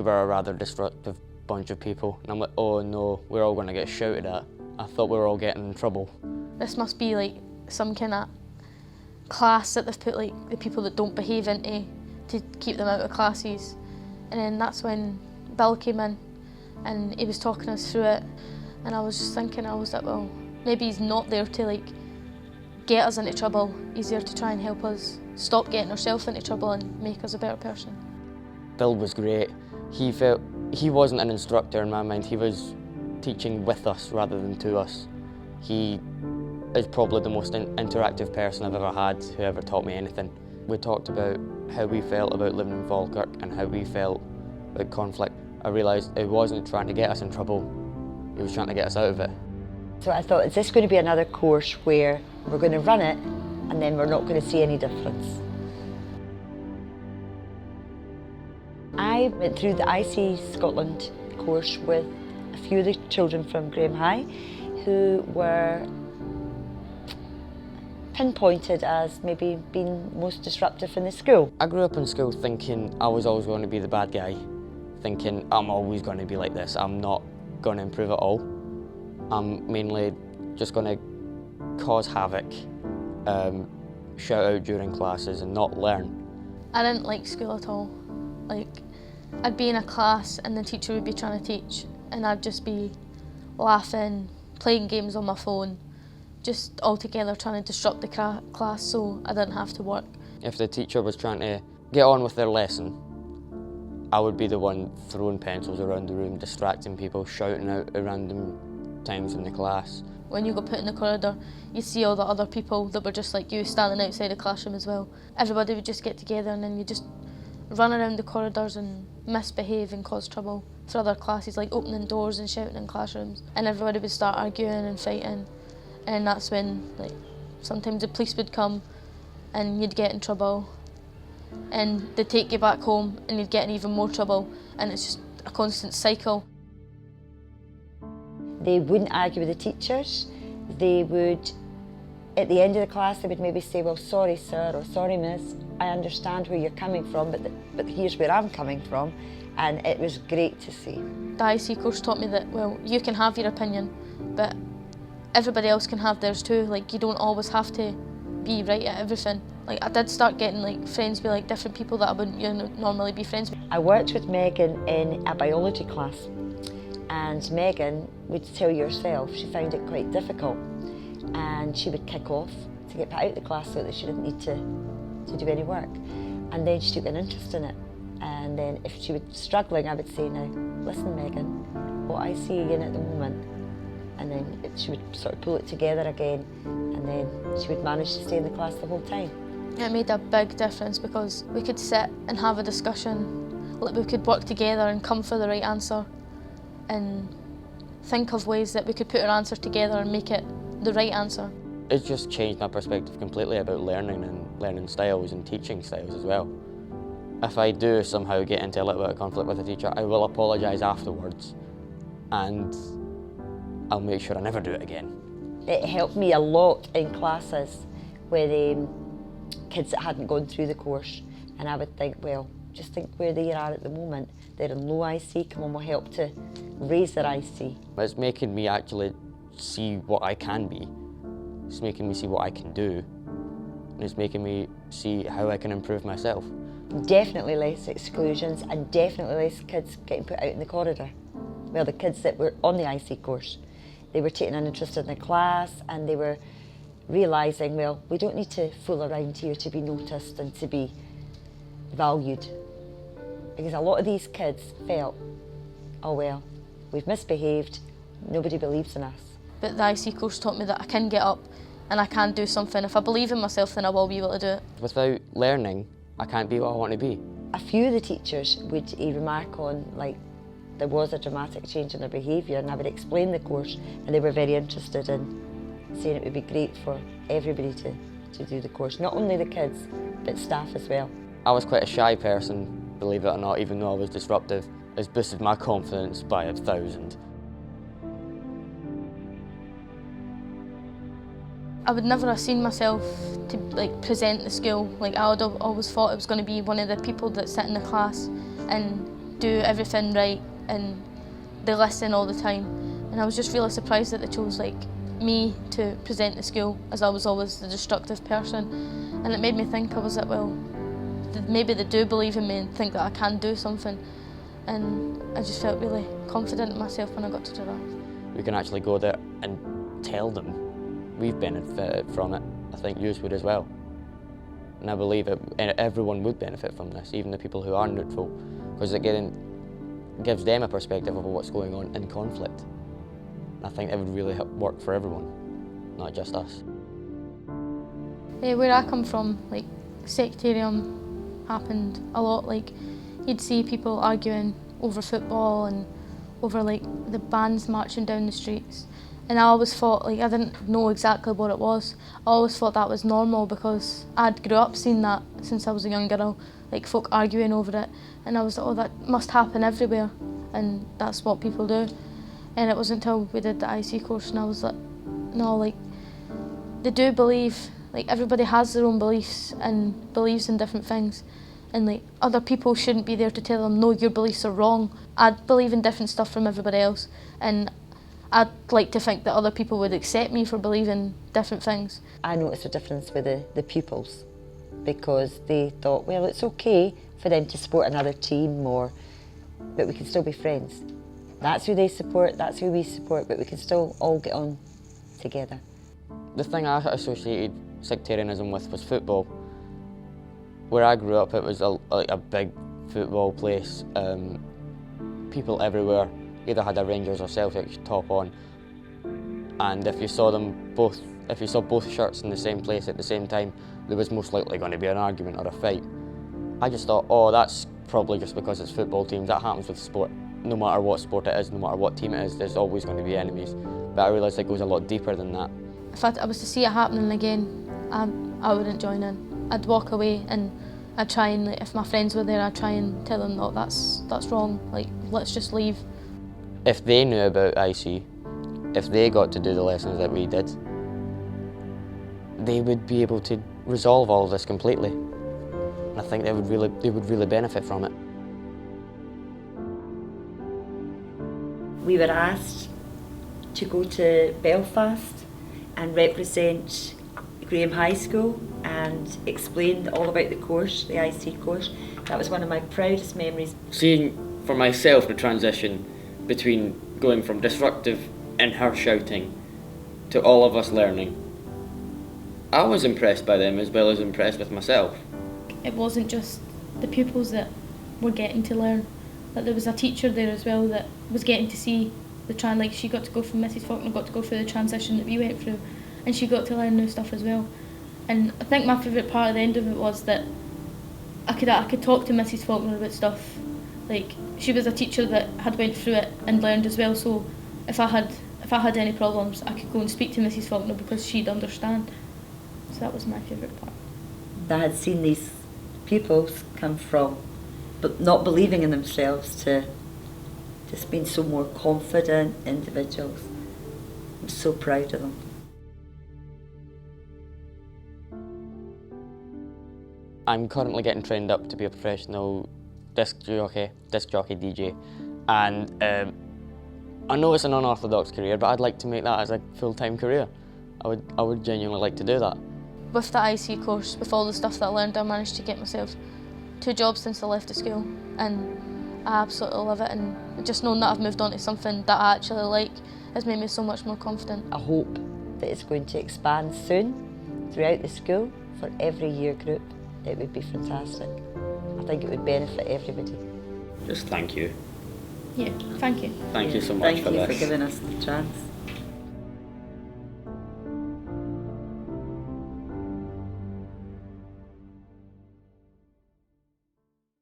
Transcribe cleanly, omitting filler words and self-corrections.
were a rather destructive bunch of people. And I'm like, oh no, we're all going to get shouted at. I thought we were all getting in trouble. This must be like some kind of class that they've put like the people that don't behave into to keep them out of classes. And then that's when Bill came in and he was talking us through it. And I was just thinking, I was like, well, maybe he's not there to like get us into trouble. He's there to try and help us stop getting ourselves into trouble and make us a better person. Bill was great. He wasn't an instructor in my mind. He was teaching with us rather than to us. He is probably the most interactive person I've ever had who ever taught me anything. We talked about how we felt about living in Falkirk and how we felt about conflict. I realised he wasn't trying to get us in trouble, he was trying to get us out of it. So I thought, is this going to be another course where we're going to run it and then we're not going to see any difference? I went through the ISEE Scotland course with a few of the children from GRAEME High who were pinpointed as maybe being most disruptive in the school. I grew up in school thinking I was always going to be the bad guy, thinking I'm always going to be like this, I'm not going to improve at all. I'm mainly just going to cause havoc, shout out during classes and not learn. I didn't like school at all. Like, I'd be in a class and the teacher would be trying to teach and I'd just be laughing, playing games on my phone, just all together trying to disrupt the class so I didn't have to work. If the teacher was trying to get on with their lesson, I would be the one throwing pencils around the room, distracting people, shouting out at random times in the class. When you got put in the corridor, you see all the other people that were just like you standing outside the classroom as well. Everybody would just get together and then you just run around the corridors and misbehave and cause trouble for other classes, like opening doors and shouting in classrooms. And everybody would start arguing and fighting. And that's when, like, sometimes the police would come and you'd get in trouble. And they'd take you back home and you'd get in even more trouble. And it's just a constant cycle. They wouldn't argue with the teachers. They would, at the end of the class, they would maybe say, well, sorry, sir, or sorry, miss, I understand where you're coming from, but here's where I'm coming from. And it was great to see. The ISEE course taught me that, well, you can have your opinion, but everybody else can have theirs too. Like, you don't always have to be right at everything. Like, I did start getting like friends with like different people that I wouldn't normally be friends with. I worked with Megan in a biology class, and Megan would tell you herself she found it quite difficult, and she would kick off to get put out of the class so that she didn't need to do any work. And then she took an interest in it. And then if she was struggling, I would say, now, listen, Megan, what I see you in at the moment. And then she would sort of pull it together again, and then she would manage to stay in the class the whole time. It made a big difference because we could sit and have a discussion, like we could work together and come for the right answer and think of ways that we could put our answer together and make it the right answer. It's just changed my perspective completely about learning and learning styles and teaching styles as well. If I do somehow get into a little bit of conflict with a teacher, I will apologise afterwards and I'll make sure I never do it again. It helped me a lot in classes with kids that hadn't gone through the course, and I would think, well, just think where they are at the moment. They're in low ISEE, come on, we'll help to raise their ISEE. It's making me actually see what I can be. It's making me see what I can do. And it's making me see how I can improve myself. Definitely less exclusions and definitely less kids getting put out in the corridor. Well, the kids that were on the ISEE course, they were taking an interest in the class and they were realising, well, we don't need to fool around here to be noticed and to be valued. Because a lot of these kids felt, oh well, we've misbehaved, nobody believes in us. But the ISEE course taught me that I can get up and I can do something. If I believe in myself, then I will be able to do it. Without learning, I can't be what I want to be. A few of the teachers would remark on, like, there was a dramatic change in their behaviour, and I would explain the course, and they were very interested in saying it would be great for everybody to do the course. Not only the kids, but staff as well. I was quite a shy person, believe it or not, even though I was disruptive. It's boosted my confidence by 1,000. I would never have seen myself to present the school. I would have always thought it was going to be one of the people that sit in the class and do everything right and they listen all the time. And I was just really surprised that they chose like me to present the school, as I was always the destructive person. And it made me think, I was like, well, maybe they do believe in me and think that I can do something. And I just felt really confident in myself when I got to do that. We can actually go there and tell them we've benefited from it. I think you would as well. And I believe everyone would benefit from this, even the people who are neutral, because it gives them a perspective of what's going on in conflict. I think it would really help work for everyone, not just us. Where I come from, like, sectarianism happened a lot. Like, you'd see people arguing over football and over like the bands marching down the streets. And I always thought, like, I didn't know exactly what it was. I always thought that was normal because I'd grew up seeing that since I was a young girl, like folk arguing over it. And I was like, oh, that must happen everywhere. And that's what people do. And it wasn't until we did the ISEE course and I was like, no, like, they do believe, like, everybody has their own beliefs and believes in different things. And like, other people shouldn't be there to tell them, no, your beliefs are wrong. I believe in different stuff from everybody else. And I'd like to think that other people would accept me for believing different things. I noticed a difference with the pupils because they thought, well, it's okay for them to support another team but we can still be friends. That's who they support, that's who we support, but we can still all get on together. The thing I associated sectarianism with was football. Where I grew up, it was a big football place. People everywhere either had a Rangers or Celtic top on, and if you saw both shirts in the same place at the same time, there was most likely going to be an argument or a fight. I just thought, oh, that's probably just because it's football teams. That happens with sport. No matter what sport it is, no matter what team it is, there's always going to be enemies. But I realised it goes a lot deeper than that. If I was to see it happening again, I wouldn't join in. I'd walk away and I'd try and, like, if my friends were there, I'd try and tell them, no, that's wrong, like, let's just leave. If they knew about ISEE, if they got to do the lessons that we did, they would be able to resolve all of this completely. And I think they would really benefit from it. We were asked to go to Belfast and represent GRAEME High School and explain all about the course, the ISEE course. That was one of my proudest memories. Seeing for myself the transition between going from disruptive and her shouting to all of us learning, I was impressed by them as well as impressed with myself. It wasn't just the pupils that were getting to learn, but there was a teacher there as well that was getting to see like, she got to go from Mrs. Faulkner, got to go through the transition that we went through, and she got to learn new stuff as well. And I think my favourite part at the end of it was that I could talk to Mrs. Faulkner about stuff. Like, she was a teacher that had went through it and learned as well, so if I had any problems, I could go and speak to Mrs. Faulkner because she'd understand. So that was my favourite part. I had seen these pupils come from but not believing in themselves to just being so more confident individuals. I'm so proud of them. I'm currently getting trained up to be a professional disc jockey DJ, and I know it's an unorthodox career, but I'd like to make that as a full-time career. I would genuinely like to do that. With the ISEE course, with all the stuff that I learned, I managed to get myself 2 jobs since I left the school, and I absolutely love it, and just knowing that I've moved on to something that I actually like has made me so much more confident. I hope that it's going to expand soon throughout the school for every year group. It would be fantastic. I think it would benefit everybody. Just thank you. Yeah, thank you. Thank you so much for this. Thank you for giving us the chance.